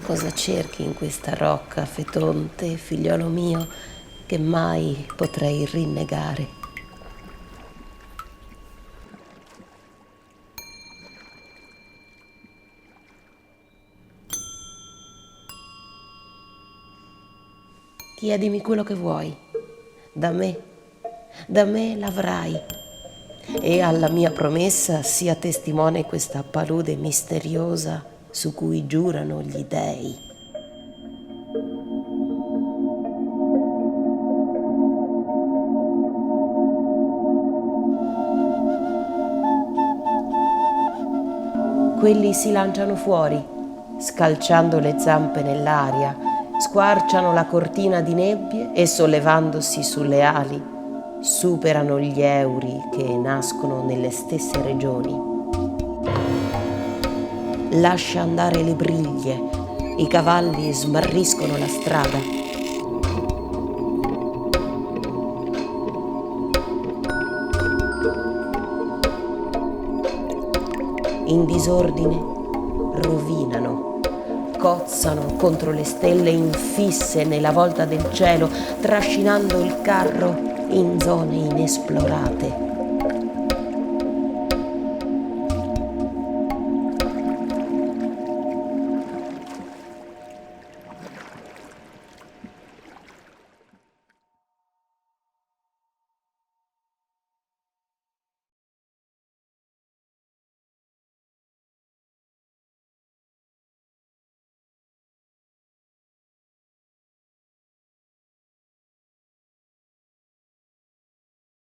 Cosa cerchi in questa rocca fetonte, figliolo mio, che mai potrei rinnegare? Chiedimi quello che vuoi. Da me l'avrai. E alla mia promessa sia testimone questa palude misteriosa su cui giurano gli dèi. Quelli si lanciano fuori, scalciando le zampe nell'aria, squarciano la cortina di nebbie e sollevandosi sulle ali, superano gli euri che nascono nelle stesse regioni. Lascia andare le briglie, i cavalli smarriscono la strada. In disordine rovinano, cozzano contro le stelle infisse nella volta del cielo, trascinando il carro in zone inesplorate.